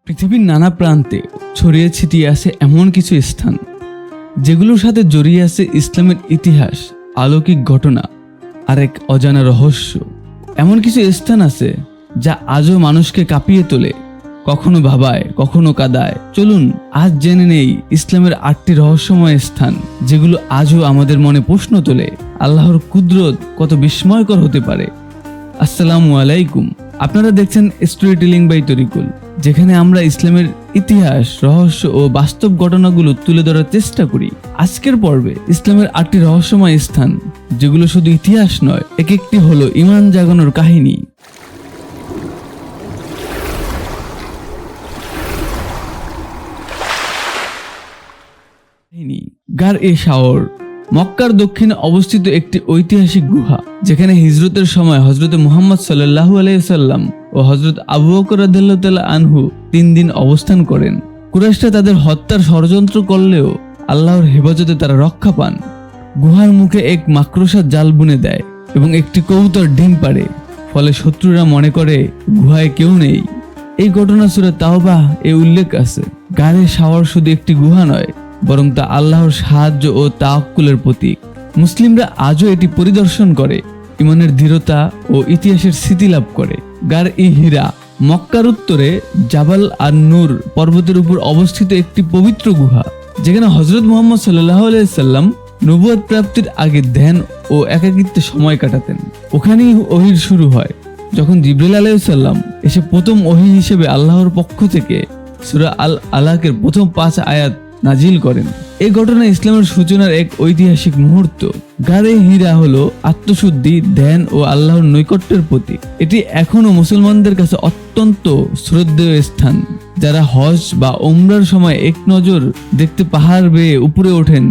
পৃথিবীর নানা প্রান্তে ছড়িয়ে ছিটিয়ে আছে এমন কিছু স্থান যেগুলোর সাথে জড়িয়ে আছে ইসলামের ইতিহাস, অলৌকিক ঘটনা আর এক অজানা রহস্য। এমন কিছু স্থান আছে যা আজও মানুষকে কাঁপিয়ে তোলে, কখনো ভাবায়, কখনো কাঁদায়। চলুন আজ জেনে নেই ইসলামের 8টি রহস্যময় স্থান যেগুলো আজও আমাদের মনে প্রশ্ন তোলে আল্লাহর কুদরত কত বিস্ময়কর হতে পারে। আসসালামু আলাইকুম, আপনারা দেখছেন স্টোরি টেলিং বাই তরিকুল, যেখানে আমরা ইসলামের ইতিহাস, রহস্য ও বাস্তব ঘটনাগুলো তুলে ধরার চেষ্টা করি। আজকের পর্বে ইসলামের 8টি রহস্যময় স্থান যেগুলো শুধু ইতিহাস নয়, এক একটি হলো ঈমান জাগানোর কাহিনী। গার-এ-শাওর মক্কার দক্ষিণে অবস্থিত একটি ঐতিহাসিক গুহা, যেখানে হিজরতের সময় হযরত মুহাম্মদ সাল্লাল্লাহু আলাইহি সাল্লাম ও হযরত আবু বকর রাদিয়াল্লাহু তাআলা আনহু 3 দিন অবস্থান করেন। কুরাইশরা তাদের হত্যার ষড়যন্ত্র করলেও আল্লাহর হেফাজতে তারা রক্ষা পান। গুহার মুখে এক মাকড়সার জাল বুনে দেয় এবং একটি কবুতর ডিম পাড়ে, ফলে শত্রুরা মনে করে গুহায় কেউ নেই। এই ঘটনা সূরা তাওবাহ এ উল্লেখ আছে। গার-এ-শাওর শুধু একটি গুহা নয়, বরং তা আল্লাহর সাহায্য ও তাওয়াক্কুলের প্রতীক। মুসলিমরা আজও এটি পরিদর্শন করে, ঈমানের দৃঢ়তা ও ইতিহাসের স্মৃতি লাভ করে। গার-ই-হিরা মক্কার উত্তরে জাবাল আন-নূর পর্বতের উপর অবস্থিত একটি পবিত্র গুহা, যেখানে হযরত মুহাম্মদ সাল্লাল্লাহু আলাইহি সাল্লাম নবুয়ত প্রাপ্তির আগে ধ্যান ও একাকিত্বে সময় কাটাতেন। ওখানেই ওহীর শুরু হয়, যখন জিবরাইল আলাইহিস সালাম এসে প্রথম ওহী হিসেবে আল্লাহর পক্ষ থেকে সূরা আল-আলাকের প্রথম 5 আয়াত নাজিল করেন। এই ঘটনা ইসলামের সূচনার এক ঐতিহাসিক মুহূর্ত। গার-এ-হিরা হলো আত্মশুদ্ধি, ধ্যান ও আল্লাহর নৈকট্যের প্রতীক। এটি এখনো মুসলমানদের কাছে অত্যন্ত শ্রদ্ধেয় স্থান। যারা হজ বা উমরার সময় এক নজর দেখতে পাহাড় বেয়ে উপরে ওঠেন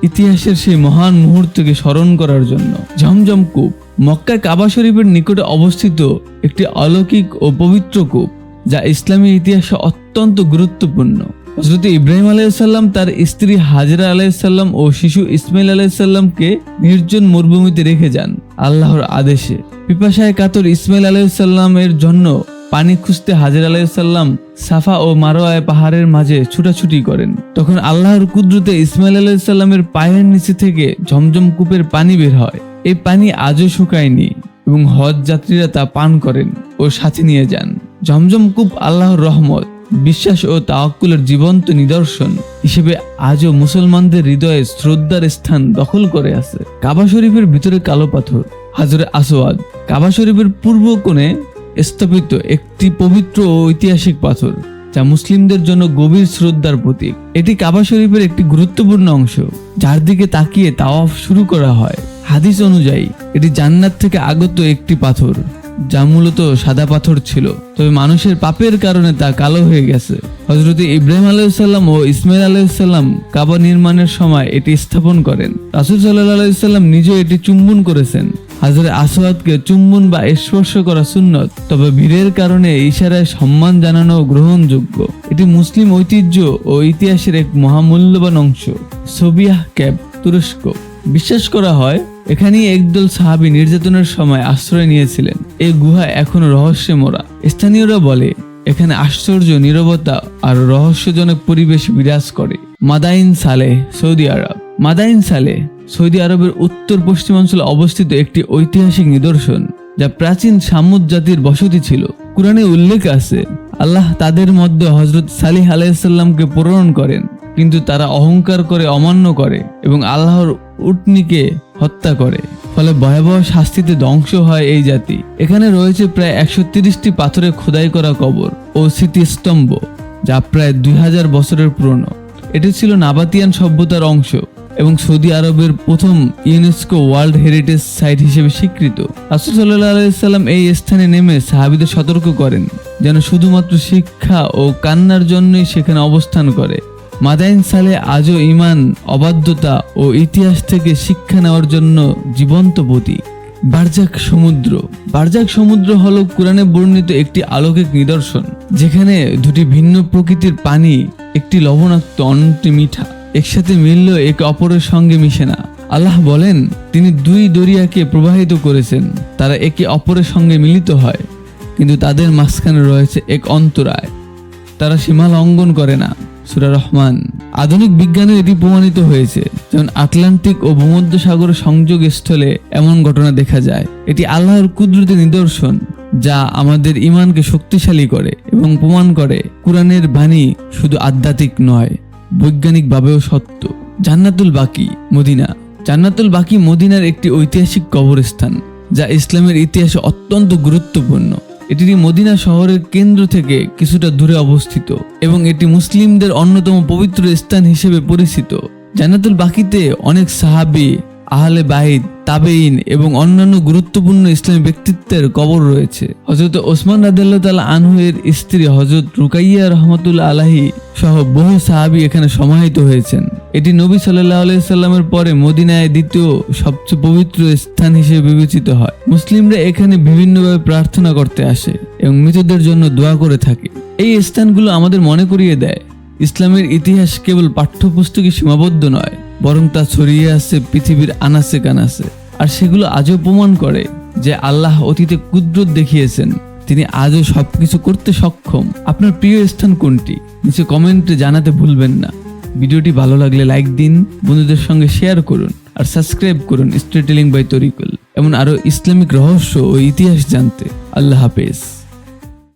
ইতিহাসের সেই মহান মুহূর্তকে স্মরণ করার জন্য। ঝমঝম কূপ মক্কায় কাবা শরীফের নিকটে অবস্থিত একটি অলৌকিক ও পবিত্র কূপ, যা ইসলামী ইতিহাসে অত্যন্ত গুরুত্বপূর্ণ। হযরত ইব্রাহিম আলাইহিস সালাম তার স্ত্রী হাজরা আলাইহিস সালাম ও শিশু ইসমাইল আলাইহিস সালামকে নির্জন মরুভূমিতে রেখে যান আল্লাহর আদেশে। পিপাসায় কাতর ইসমাইল আলাইহিস সালামের জন্য পানি খুঁজতে হাজরা আলাইহিস সালাম সাফা ও মারওয়া পাহাড়ের মাঝে ছুটাছুটি করেন। তখন আল্লাহর কুদরতে ইসমাইল আলাইহিস সালামের পায়ের নিচে থেকে ঝমঝম কূপের পানি বের হয়। এই পানি আজও শুকায়নি এবং হজ যাত্রীরা তা পান করেন ও সাথে নিয়ে যান। ঝমঝম কূপ আল্লাহর রহমত, বিশ্বাস ও তাওয়াক্কুলের জীবন্ত নিদর্শন হিসেবে আজও মুসলমানদের হৃদয়ে শ্রদ্ধার স্থান দখল করে আছে। কাবা শরীফের ভিতরে কালো পাথর হাজরে আসওয়াদ কাবা শরীফের পূর্ব কোণে স্থাপিত একটি পবিত্র ও ঐতিহাসিক পাথর, যা মুসলিমদের জন্য গভীর শ্রদ্ধার প্রতীক। এটি কাবা শরীফের একটি গুরুত্বপূর্ণ অংশ, যার দিকে তাকিয়ে তাওয়াফ শুরু করা হয়। হাদিস অনুযায়ী এটি জান্নাত থেকে আগত একটি পাথর, যা মূলত সাদা পাথর ছিল, তবে মানুষের পাপের কারণে তা কালো হয়ে গেছে। হযরত ইব্রাহিম আলাইহিস সালাম ও ইসমাইল আলাইহিস সালাম কাবা নির্মাণের সময় এটি স্থাপন করেন। রাসূল সাল্লাল্লাহু আলাইহি সাল্লাম নিজে এটি চুম্বন করেছেন। হাজরে আসওয়াদকে চুম্বন বা স্পর্শ করা সুন্নত, তবে ভিড়ের কারণে ইশারায় সম্মান জানানো গ্রহণযোগ্য। এটি মুসলিম ঐতিহ্য ও ইতিহাসের এক মহামূল্যবান অংশ। সবিয়াহ ক্যাব তুরস্ক বিশ্বাস করা হয় এখানেই একদল সাহাবী নির্যাতনের সময় আশ্রয় নিয়েছিলেন। এই গুহা এখনো রহস্যে মোড়া। স্থানীয়রা বলে এখানে আশ্চর্য নীরবতা আর রহস্যজনক পরিবেশ বিরাজ করে। মাদাইন সালেহ সৌদি আরব মাদাইন সালেহ সৌদি আরবের উত্তর পশ্চিমাঞ্চলে অবস্থিত একটি ঐতিহাসিক নিদর্শন, যা প্রাচীন সামুদ জাতির বসতি ছিল। কুরআনে উল্লেখ আছে আল্লাহ তাদের মধ্যে হযরত সালিহ আলাইহিস সালামকে প্রেরণ করেন, কিন্তু তারা অহংকার করে অমান্য করে এবং আল্লাহর উটনীকে হত্যা করে, ফলে ভয়াবহ শাস্তিতে ধ্বংস হয় এই জাতি। এখানে রয়েছে প্রায় 130টি পাথরে খোদাই করা কবর ও স্মৃতিস্তম্ভ, যা প্রায় 2000 বছরের পুরনো। এটি ছিল নাবাতিয়ান সভ্যতার অংশ এবং সৌদি আরবের প্রথম ইউনেস্কো ওয়ার্ল্ড হেরিটেজ সাইট হিসেবে স্বীকৃত। রাসূল সাল্লাল্লাহু আলাইহি সাল্লাম এই স্থানে নেমে সাহাবীদের সতর্ক করেন যেন শুধুমাত্র শিক্ষা ও কান্নার জন্যই সেখানে অবস্থান করে। মাদাইন সালেহ আজও ঈমান, অবাধ্যতা ও ইতিহাস থেকে শিক্ষা নেওয়ার জন্য জীবন্ত প্রতীক। বারজাক সমুদ্র হলো কুরআনে বর্ণিত একটি অলৌকিক নিদর্শন, যেখানে দুটি ভিন্ন প্রকৃতির পানি, একটি লবণাক্ত অন্যটি মিঠা, একসাথে মিললেও একে অপরের সঙ্গে মিশে না। আল্লাহ বলেন তিনি 2 দরিয়াকে প্রবাহিত করেছেন, তারা একে অপরের সঙ্গে মিলিত হয়, কিন্তু তাদের মাঝখানে রয়েছে এক অন্তরায়। তারা সীমা লঙ্ঘন করে না। সূরা রহমান। আধুনিক বিজ্ঞানে এটি প্রমাণিত হয়েছে, যেমন আটলান্টিক ও ভূমধ্যসাগর সংযোগ স্থলে এমন ঘটনা দেখা যায়। এটি আল্লাহর কুদরতের নিদর্শন, যা আমাদের ঈমানকে শক্তিশালী করে এবং প্রমাণ করে কুরআনের বাণী শুধু আধ্যাত্মিক নয়, বৈজ্ঞানিকভাবেও সত্য। জান্নাতুল বাকি, মদিনা। জান্নাতুল বাকি মদিনার একটি ঐতিহাসিক কবরস্থান, যা ইসলামের ইতিহাসে অত্যন্ত গুরুত্বপূর্ণ। এটি মদিনা শহরের কেন্দ্র থেকে কিছুটা দূরে অবস্থিত এবং এটি মুসলিমদের অন্যতম পবিত্র স্থান হিসেবে পরিচিত। জান্নাতুল বাকিতে অনেক সাহাবী, আহলে বাইত, তাবেঈন এবং অন্যান্য গুরুত্বপূর্ণ ইসলামী ব্যক্তিত্বের কবর রয়েছে। হযরত ওসমান রাদিয়াল্লাহু তাআলা আনহু এর স্ত্রী হযরত রুকাইয়া রাহমাতুল্লাহ আলাইহি সহ বহু সাহাবী এখানে সমাহিত হয়েছেন। এটি নবী সাল্লাল্লাহু আলাইহি সাল্লামের পরে মদিনায় দ্বিতীয় সবচেয়ে পবিত্র স্থান হিসেবে বিবেচিত হয়। মুসলিমরা এখানে বিভিন্নভাবে প্রার্থনা করতে আসে এবং মৃতদের জন্য দোয়া করে থাকে। এই স্থানগুলো আমাদের মনে করিয়ে দেয়, ইসলামের ইতিহাস কেবল পাঠ্যপুস্তকে সীমাবদ্ধ নয়, বরং তা ছড়িয়ে আছে পৃথিবীর আনাচে কানাচে। আর সেগুলো আজও প্রমাণ করে যে আল্লাহ অতীতে কুদরত দেখিয়েছেন, তিনি আজও সবকিছু করতে সক্ষম। আপনার প্রিয় স্থান কোনটি? নিচে কমেন্টে জানাতে ভুলবেন না। ভিডিওটি ভালো লাগলে লাইক দিন, বন্ধুদের সঙ্গে শেয়ার করুন আর সাবস্ক্রাইব করুন স্টোরি টেলিং বাই তরিকুল, এমন আরো ইসলামিক রহস্য ও ইতিহাস জানতে। আল্লাহ হাফেজ।